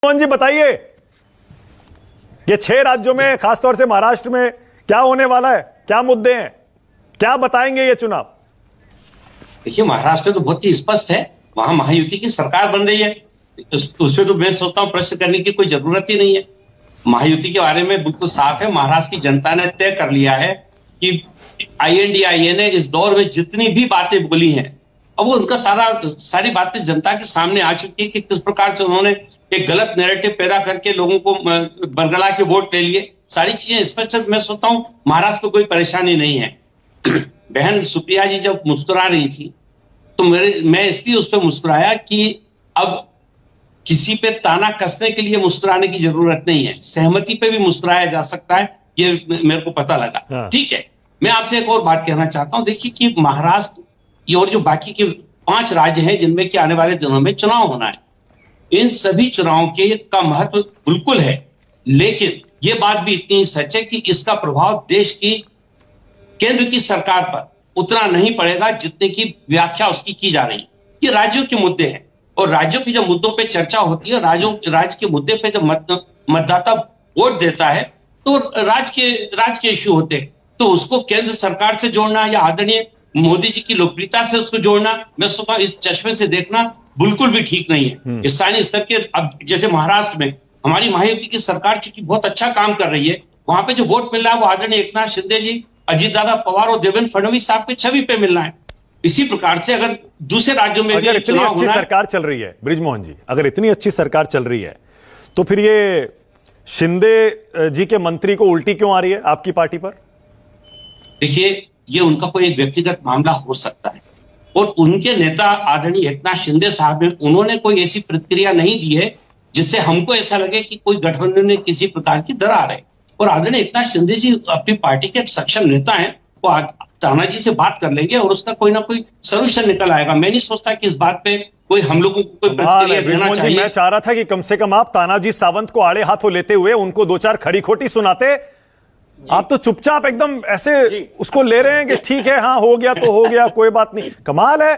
मोहन जी बताइए, ये 6 राज्यों में खासतौर से महाराष्ट्र में क्या होने वाला है, क्या मुद्दे हैं, क्या बताएंगे ये चुनाव? देखिए, महाराष्ट्र में तो बहुत ही स्पष्ट है, वहां महायुति की सरकार बन रही है। उसमें तो मैं सोचता हूं प्रश्न करने की कोई जरूरत ही नहीं है। महायुति के बारे में बिल्कुल साफ है, महाराष्ट्र की जनता ने तय कर लिया है कि INDIA ने इस दौर में जितनी भी बातें बोली हैं, अब वो उनका सारी बातें जनता के सामने आ चुकी है कि किस प्रकार से उन्होंने एक गलत नैरेटिव पैदा करके लोगों को बरगला के वोट ले लिए। सारी चीजें स्पष्ट है। मैं सोचता हूं महाराष्ट्र में कोई परेशानी नहीं है। बहन सुप्रिया जी जब मुस्कुरा रही थी तो मैं इसलिए उस पर मुस्कुराया कि अब किसी पे ताना कसने के लिए मुस्कुराने की जरूरत नहीं है, सहमति पे भी मुस्कुराया जा सकता है, ये मेरे को पता लगा। ठीक है, मैं आपसे एक और बात कहना चाहता हूं। देखिए कि महाराष्ट्र और जो बाकी के 5 राज्य हैं जिनमें कि आने वाले दिनों में चुनाव होना है, इन सभी चुनावों का महत्व बिल्कुल है, लेकिन ये बात भी इतनी सच है कि इसका प्रभाव देश की केंद्र की सरकार पर उतना नहीं पड़ेगा जितने की व्याख्या उसकी की जा रही है। ये राज्यों के मुद्दे हैं और राज्यों के जब मुद्दों पे चर्चा होती है, राज्य के मुद्दे पे जब मतदाता वोट देता है तो राज्य के इश्यू होते हैं, तो उसको केंद्र सरकार से जोड़ना या आदरणीय मोदी जी की लोकप्रियता से उसको जोड़ना, मैं सोचता हूं इस चश्मे से देखना बिल्कुल भी ठीक नहीं है। स्थानीय स्तर के अब जैसे महाराष्ट्र में हमारी महायुति की सरकार चूंकि बहुत अच्छा काम कर रही है, वहां पे जो वोट मिल रहा है वो आदरणीय एकनाथ शिंदे जी, अजीतदादा पवार और देवेंद्र फडणवीस साहब के छवि पे मिलना है। इसी प्रकार से अगर दूसरे राज्यों में अगर इतनी अच्छी सरकार चल रही है, बृजमोहन जी, अगर इतनी अच्छी सरकार चल रही है तो फिर ये शिंदे जी के मंत्री को उल्टी क्यों आ रही है आपकी पार्टी पर? देखिए, ये उनका कोई एक व्यक्तिगत मामला हो सकता है और उनके नेता आदरणीय एकनाथ शिंदे साहब ने उन्होंने कोई ऐसी प्रतिक्रिया नहीं दी है जिससे हमको ऐसा लगे कि कोई गठबंधन में किसी प्रकार की दरार है। और आदरणीय एकनाथ शिंदे जी अपनी पार्टी के एक सक्षम नेता हैं, वो तानाजी से बात कर लेंगे और उसका कोई ना कोई सोल्यूशन निकल आएगा। मैं नहीं सोचता कि इस बात पे कोई हम लोगों को कोई प्रतिक्रिया देना चाहिए। मैं चाह रहा था कि कम से कम आप तानाजी सावंत को आड़े हाथों लेते हुए उनको 2-4 खड़ी खोटी सुनाते। आप तो चुपचाप एकदम ऐसे उसको ले रहे हैं कि ठीक है, हाँ हो गया तो हो गया, कोई बात नहीं। कमाल है,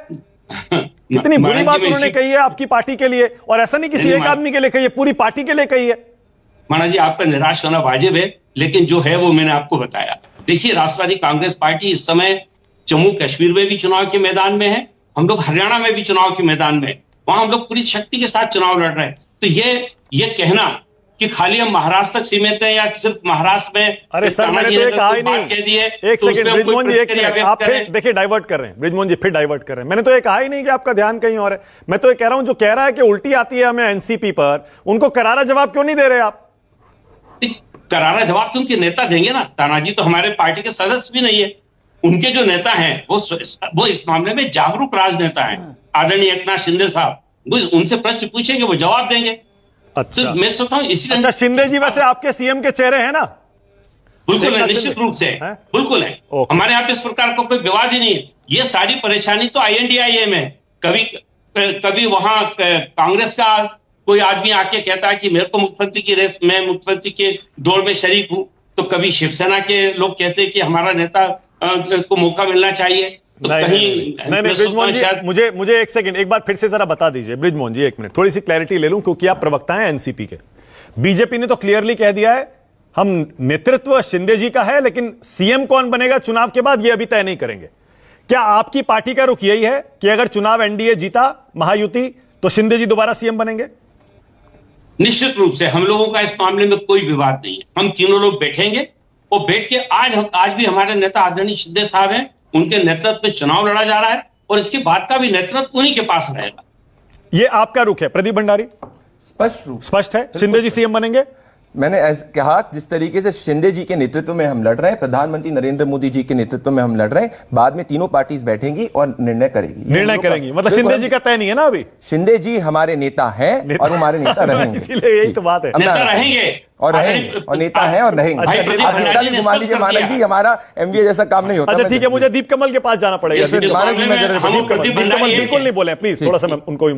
कितनी बुरी बात उन्होंने कही है आपकी पार्टी के लिए, और ऐसा नहीं किसी एक आदमी के लिए कही है, पूरी पार्टी के लिए कही है। माना जी, आपका निराश होना वाजिब है, लेकिन जो है वो मैंने आपको बताया। देखिए, राष्ट्रवादी कांग्रेस पार्टी इस समय जम्मू कश्मीर में भी चुनाव के मैदान में है, हम लोग हरियाणा में भी चुनाव के मैदान में, वहां हम लोग पूरी शक्ति के साथ चुनाव लड़ रहे हैं। तो ये कहना कि खाली हम महाराष्ट्र तक सीमित हैं या सिर्फ महाराष्ट्र में, अरे सर मैंने तो ये कहा ही नहीं। एक सेकंड बृजमोहन जी, एक मिनट, आप फिर देखिए डाइवर्ट कर रहे हैं। बृजमोहन जी फिर डाइवर्ट कर रहे हैं। मैंने तो ये कहा ही नहीं कि आपका ध्यान कहीं और है। मैं तो ये कह रहा हूं जो कह रहा है कि उल्टी आती है हमें एनसीपी पर, उनको करारा जवाब क्यों नहीं दे रहे आप? करारा जवाब तो उनके नेता देंगे ना। तानाजी तो हमारे पार्टी के सदस्य भी नहीं है। उनके जो नेता हैं वो इस मामले में जागरूक राजनेता हैं, आदरणीय एकनाथ शिंदे साहब। उनसे प्रश्न पूछेंगे, वो जवाब देंगे। अच्छा, तो मैं सोचता हूं इसलिए। अच्छा, शिंदे जी वैसे आपके सीएम के चेहरे हैं ना? बिल्कुल है, निश्चित रूप से बिल्कुल है। हमारे यहाँ पे इस प्रकार का कोई विवाद ही नहीं है। ये सारी परेशानी तो INDIA में, कभी वहां कांग्रेस का कोई आदमी आके कहता है कि मेरे को मुख्यमंत्री की रेस, मैं मुख्यमंत्री के दौड़ में शरीक हूं, तो कभी शिवसेना के लोग कहते हैं कि हमारा नेता को मौका मिलना चाहिए। तो नहीं, बृजमोहन जी मुझे एक सेकंड एक बार फिर से जरा बता दीजिए। बृजमोहन जी एक मिनट, थोड़ी सी क्लैरिटी ले लूं, क्योंकि आप प्रवक्ता हैं एनसीपी के। बीजेपी ने तो क्लियरली कह दिया है हम नेतृत्व शिंदे जी का है, लेकिन सीएम कौन बनेगा चुनाव के बाद ये अभी तय नहीं करेंगे। क्या आपकी पार्टी का रुख यही है कि अगर चुनाव एनडीए जीता महायुति तो शिंदे जी दोबारा सीएम बनेंगे? निश्चित रूप से हम लोगों का इस मामले में कोई विवाद नहीं है। हम तीनों लोग बैठेंगे और बैठ के आज भी हमारे नेता आदरणीय शिंदे साहब हैं, उनके नेतृत्व में चुनाव लड़ा जा रहा है और इसके बाद का भी नेतृत्व उन्हीं के पास रहेगा। ये आपका रुख है प्रदीप भंडारी? स्पष्ट है, शिंदे जी सीएम बनेंगे। मैंने कहा जिस तरीके से शिंदे जी के नेतृत्व में हम लड़ रहे हैं, प्रधानमंत्री नरेंद्र मोदी जी के नेतृत्व में हम लड़ रहे हैं, बाद में तीनों पार्टीज बैठेंगी और निर्णय करेंगी। मतलब शिंदे जी का तय नहीं है ना अभी? शिंदे जी हमारे नेता हैं और हमारे नेता रहेंगे। इसीलिए यही तो बात है, नेता रहेंगे और नेता हैं और रहेंगे। मान लीजिए मानक जी, हमारा MBA जैसा काम नहीं होता। अच्छा ठीक है, मुझे दीप कमल के पास जाना पड़ेगा। मानक जी, बिल्कुल नहीं बोले प्लीज, थोड़ा सा मैं उनको भी